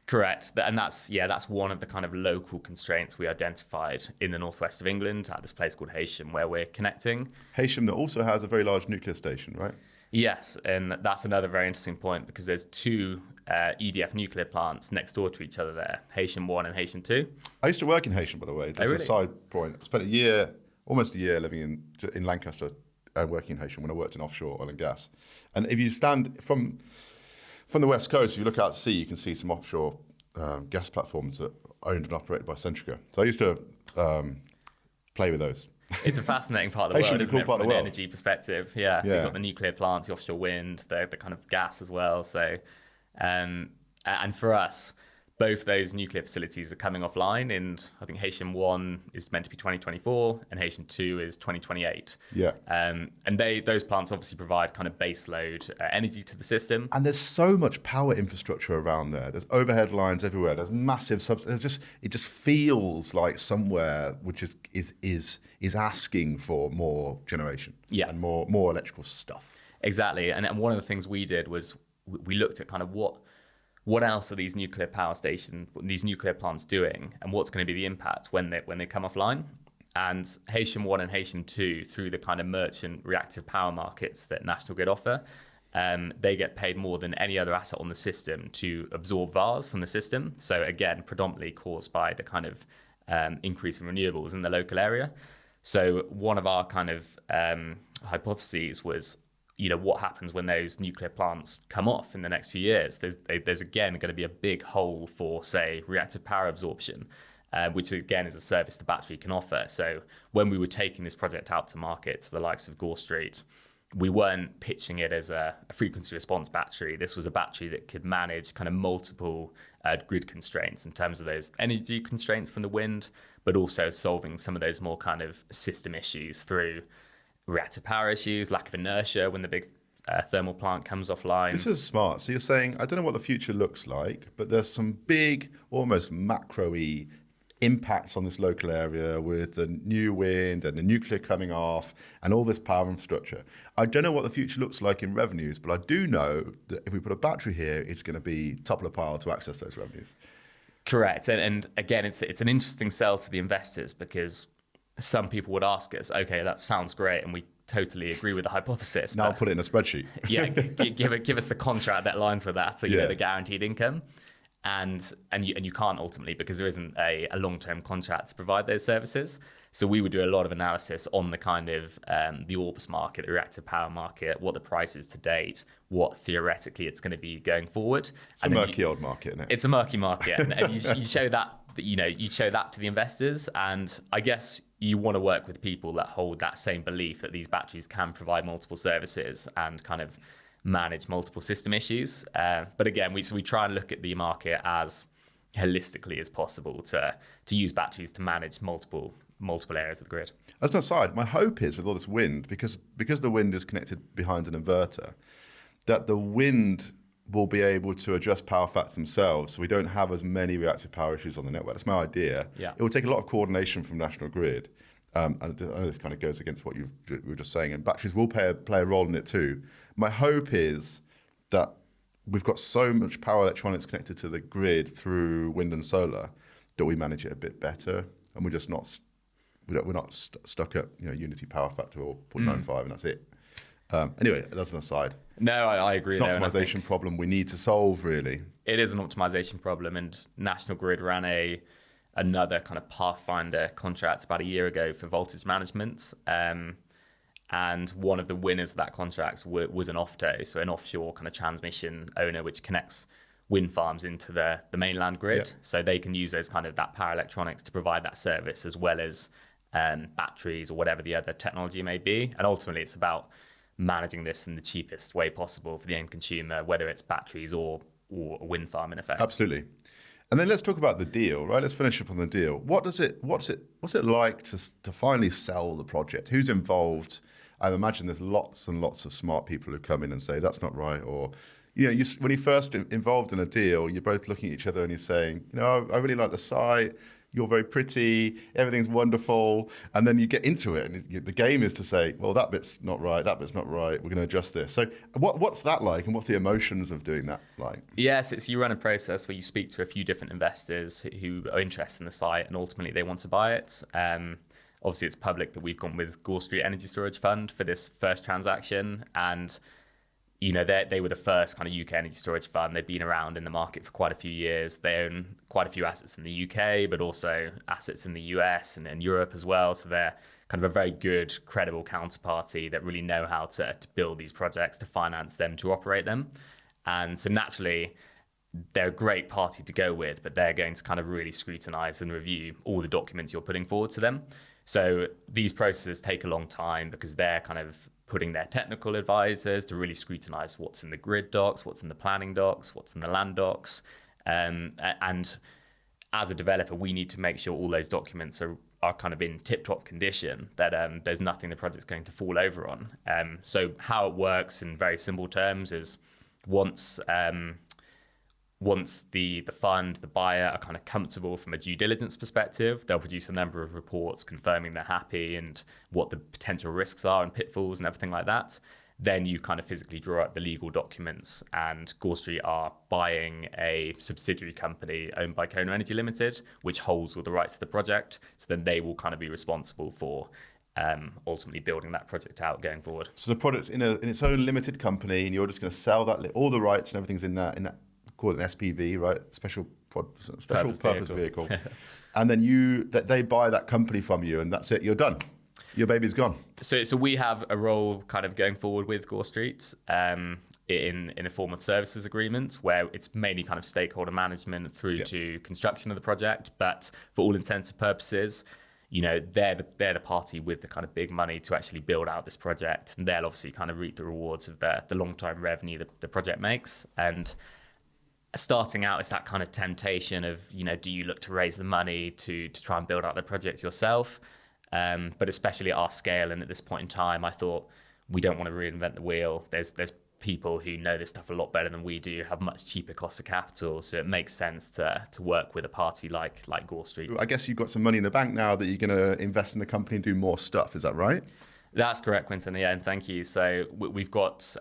Correct. And that's one of the kind of local constraints we identified in the northwest of England at this place called Heysham, where we're connecting. Heysham that also has a very large nuclear station, right? Yes, and that's another very interesting point because there's two EDF nuclear plants next door to each other there, Heysham 1 and Heysham 2. I used to work in Heysham, by the way. That's a side point. I spent almost a year living in Lancaster and working in Heysham when I worked in offshore oil and gas. And if you stand from the west coast, if you look out to sea, you can see some offshore gas platforms that are owned and operated by Centrica. So I used to play with those. It's a fascinating part of the world, isn't it, from an world. energy perspective? Yeah, you've got the nuclear plants, the offshore wind, the kind of gas as well. So, and for us, both those nuclear facilities are coming offline, and I think Heysham 1 is meant to be 2024, and Heysham 2 is 2028. Yeah. And those plants obviously provide kind of baseload energy to the system. And there's so much power infrastructure around there. There's overhead lines everywhere. There's massive it just feels like somewhere which is asking for more generation and more electrical stuff. Exactly. And one of the things we did was we looked at kind of what else are these nuclear power stations, these nuclear plants doing, and what's going to be the impact when they come offline? And Heysham 1 and Heysham 2, through the kind of merchant reactive power markets that National Grid offer, they get paid more than any other asset on the system to absorb VARs from the system. So again, predominantly caused by the kind of increase in renewables in the local area. So one of our kind of hypotheses was, what happens when those nuclear plants come off in the next few years? There's again going to be a big hole for, say, reactive power absorption, which again is a service the battery can offer. So when we were taking this project out to market to the likes of Gore Street, we weren't pitching it as a frequency response battery. This was a battery that could manage kind of multiple grid constraints in terms of those energy constraints from the wind, but also solving some of those more kind of system issues through reactive power issues, lack of inertia when the big thermal plant comes offline. This is smart. So you're saying, I don't know what the future looks like, but there's some big, almost macro-y impacts on this local area with the new wind and the nuclear coming off and all this power infrastructure. I don't know what the future looks like in revenues, but I do know that if we put a battery here, it's going to be top of the pile to access those revenues. Correct. And again, it's an interesting sell to the investors because some people would ask us, okay, that sounds great, and we totally agree with the hypothesis. Now I'll put it in a spreadsheet. Yeah, give us the contract that aligns with that, so you know the guaranteed income, and you can't ultimately because there isn't a long-term contract to provide those services. So we would do a lot of analysis on the kind of the Orbis market, the reactive power market, what the price is to date, what theoretically it's going to be going forward. It's a murky old market, isn't it? It's a murky market, and you show that. You show that to the investors, and I guess you want to work with people that hold that same belief that these batteries can provide multiple services and kind of manage multiple system issues. But again, we try and look at the market as holistically as possible to use batteries to manage multiple areas of the grid. As an aside, my hope is with all this wind, because the wind is connected behind an inverter, that the wind will be able to adjust power factors themselves so we don't have as many reactive power issues on the network. That's my idea. Yeah. It will take a lot of coordination from National Grid. And I know this kind of goes against what you were just saying, and batteries will play a role in it too. My hope is that we've got so much power electronics connected to the grid through wind and solar that we manage it a bit better, and we're just not stuck at unity power factor or 0.95 and that's it. Anyway, that's an aside. No, I agree. It's an though, and I think optimization problem we need to solve, really. it is an optimization problem, and National Grid ran another kind of Pathfinder contract about a year ago for voltage management. And one of the winners of that contract was an OFTO, so an offshore kind of transmission owner, which connects wind farms into the mainland grid. Yeah. So they can use that power electronics to provide that service, as well as batteries or whatever the other technology may be. And ultimately, it's about managing this in the cheapest way possible for the end consumer, whether it's batteries or a wind farm in effect. Absolutely. And then let's talk about the deal, right? Let's finish up on the deal. What's it like to finally sell the project? Who's involved? I imagine there's lots and lots of smart people who come in and say that's not right, or when you're first involved in a deal, you're both looking at each other and you're saying, I really like the site. You're very pretty, everything's wonderful. And then you get into it and the game is to say, well, that bit's not right, that bit's not right, we're going to adjust this. So what's that like, and what's the emotions of doing that like? Yes, you run a process where you speak to a few different investors who are interested in the site and ultimately they want to buy it. Obviously, it's public that we've gone with Gore Street Energy Storage Fund for this first transaction. And they were the first kind of UK energy storage fund. They've been around in the market for quite a few years. They own quite a few assets in the UK, but also assets in the US and Europe as well. So they're kind of a very good, credible counterparty that really know how to build these projects, to finance them, to operate them. And so naturally, they're a great party to go with, but they're going to kind of really scrutinize and review all the documents you're putting forward to them. So these processes take a long time because they're kind of putting their technical advisors to really scrutinize what's in the grid docs, what's in the planning docs, what's in the land docs. And as a developer, we need to make sure all those documents are kind of in tip-top condition, that there's nothing the project's going to fall over on. So how it works in very simple terms is once the fund, the buyer are kind of comfortable from a due diligence perspective, they'll produce a number of reports confirming they're happy and what the potential risks are and pitfalls and everything like that. Then you kind of physically draw up the legal documents, and Gore Street are buying a subsidiary company owned by Kona Energy Limited, which holds all the rights to the project. So then they will kind of be responsible for ultimately building that project out going forward. So the product's in its own limited company, and you're just going to sell that, all the rights and everything's in that call it an SPV, right? Special purpose vehicle. And then they buy that company from you, and that's it. You're done. Your baby's gone. So we have a role kind of going forward with Gore Street in a form of services agreement where it's mainly kind of stakeholder management through to construction of the project. But for all intents and purposes, they're the party with the kind of big money to actually build out this project, and they'll obviously kind of reap the rewards of the long-term revenue that the project makes. And starting out, it's that kind of temptation of, do you look to raise the money to try and build out the project yourself? But especially at our scale and at this point in time, I thought we don't want to reinvent the wheel. There's people who know this stuff a lot better than we do, have much cheaper cost of capital. So it makes sense to work with a party like Gore Street. I guess you've got some money in the bank now that you're going to invest in the company and do more stuff. Is that right? That's correct, Quentin. Yeah, and thank you. So we've got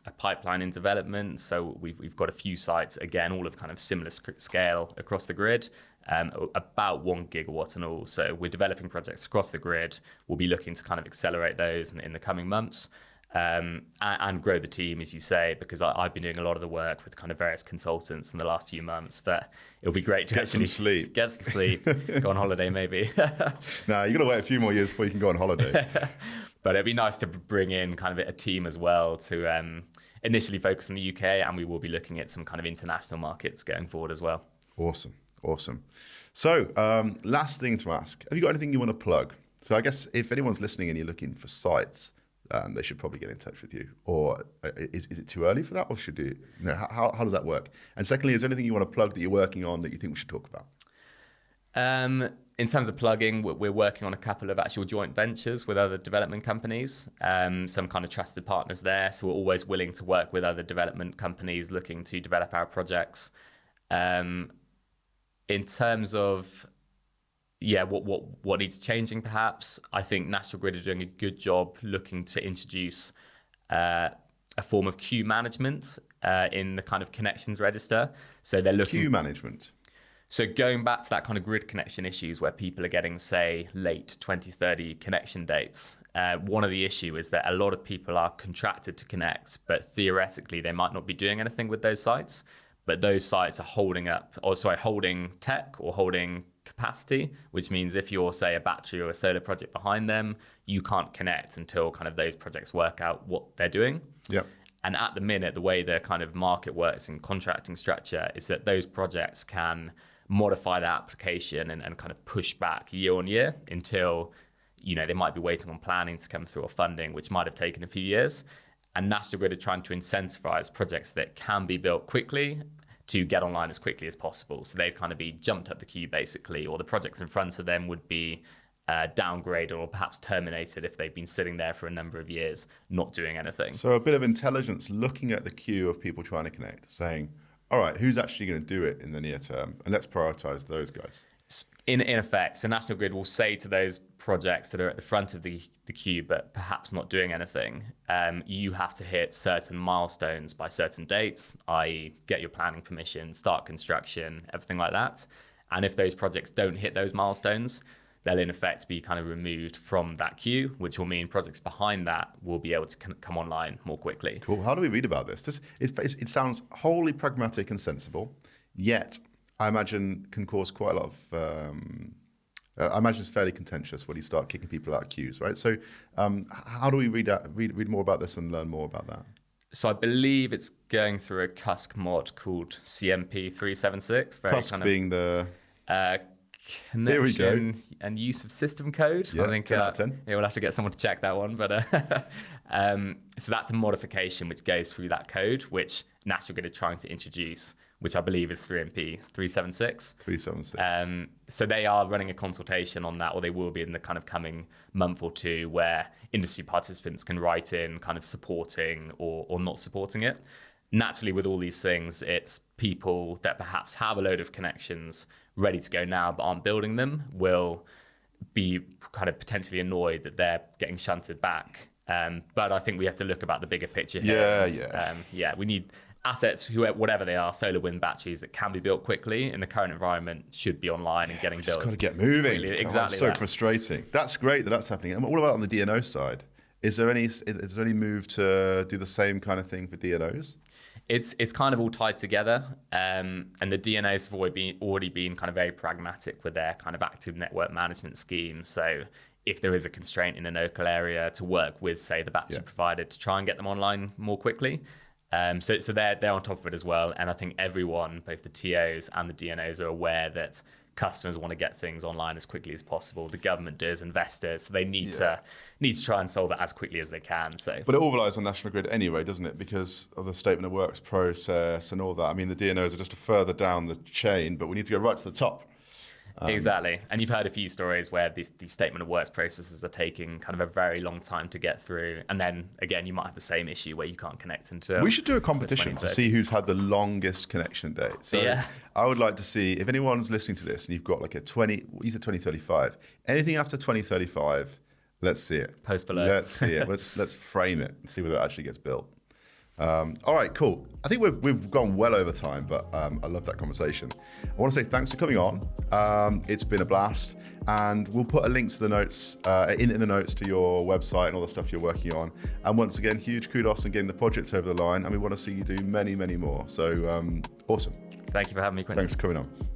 a pipeline in development. So we've got a few sites, again, all of kind of similar scale across the grid, about 1 gigawatt in all. So we're developing projects across the grid. We'll be looking to kind of accelerate those in the coming months. And grow the team, as you say, because I've been doing a lot of the work with kind of various consultants in the last few months. But it'll be great to get some sleep, go on holiday maybe. No, you've got to wait a few more years before you can go on holiday. But it'd be nice to bring in kind of a team as well to initially focus on the UK, and we will be looking at some kind of international markets going forward as well. Awesome. So last thing to ask, have you got anything you want to plug? So I guess if anyone's listening and you're looking for sites, they should probably get in touch with you. Or is it too early for that? Or should you, how does that work? And secondly, is there anything you want to plug that you're working on that you think we should talk about? In terms of plugging, we're working on a couple of actual joint ventures with other development companies, some kind of trusted partners there. So we're always willing to work with other development companies looking to develop our projects. In terms of what needs changing, perhaps, I think National Grid are doing a good job looking to introduce a form of queue management in the kind of connections register. So they're looking... Queue management? So going back to that kind of grid connection issues where people are getting, say, late 2030 connection dates, one of the issue is that a lot of people are contracted to connect, but theoretically they might not be doing anything with those sites. But those sites are holding tech or holding capacity, which means if you're, say, a battery or a solar project behind them, you can't connect until kind of those projects work out what they're doing. Yep. And at the minute, the way the kind of market works in contracting structure is that those projects can modify their application and kind of push back year on year until, they might be waiting on planning to come through or funding, which might have taken a few years. And National Grid are trying to incentivize projects that can be built quickly to get online as quickly as possible. So they'd kind of be jumped up the queue, basically, or the projects in front of them would be downgraded or perhaps terminated if they've been sitting there for a number of years, not doing anything. So a bit of intelligence looking at the queue of people trying to connect, saying, all right, who's actually going to do it in the near term? And let's prioritize those guys. In effect, so National Grid will say to those projects that are at the front of the queue but perhaps not doing anything, you have to hit certain milestones by certain dates, i.e. get your planning permission, start construction, everything like that. And if those projects don't hit those milestones, they'll in effect be kind of removed from that queue, which will mean projects behind that will be able to come online more quickly. Cool. How do we read about this? It sounds wholly pragmatic and sensible, yet I imagine can cause quite a lot of, I imagine it's fairly contentious when you start kicking people out of queues, right? So how do we read more about this and learn more about that? So I believe it's going through a CUSC mod called CMP 376. CUSC being the... connection and use of system code. Yeah, I think 10 out of 10. We'll have to get someone to check that one. But so that's a modification which goes through that code, which National Grid are trying to introduce, which I believe is 3MP 376. 376. So they are running a consultation on that, or they will be in the kind of coming month or two, where industry participants can write in kind of supporting or not supporting it. Naturally, with all these things, it's people that perhaps have a load of connections ready to go now but aren't building them will be kind of potentially annoyed that they're getting shunted back. But I think we have to look about the bigger picture here. We need assets, whatever they are, solar, wind, batteries that can be built quickly in the current environment should be online and getting built. Just got to get moving. Really, exactly. So frustrating. That's great that's happening. And what about on the DNO side? Is there any move to do the same kind of thing for DNOs? It's kind of all tied together, and the DNOs have already been kind of very pragmatic with their kind of active network management scheme. So if there is a constraint in a local area, to work with, say, the battery provider to try and get them online more quickly. So they're on top of it as well, and I think everyone, both the TOs and the DNOs, are aware that customers want to get things online as quickly as possible. The government does, investors, so they need to try and solve it as quickly as they can. So, but it all relies on National Grid anyway, doesn't it? Because of the statement of works process and all that. I mean, the DNOs are just further down the chain, but we need to go right to the top. Exactly. And you've heard a few stories where these statement of works processes are taking kind of a very long time to get through. And then again, you might have the same issue where you can't connect until... We should do a competition to see who's had the longest connection date. So I would like to see, if anyone's listening to this and you've got like you said 2035, anything after 2035, let's see it. Post below. Let's see it. Let's frame it and see whether it actually gets built. All right, cool. I think we've gone well over time, but I love that conversation. I want to say thanks for coming on. It's been a blast, and we'll put a link to the notes in the notes to your website and all the stuff you're working on. And once again, huge kudos on getting the project over the line, and we want to see you do many, many more. So awesome. Thank you for having me, Quentin. Thanks for coming on.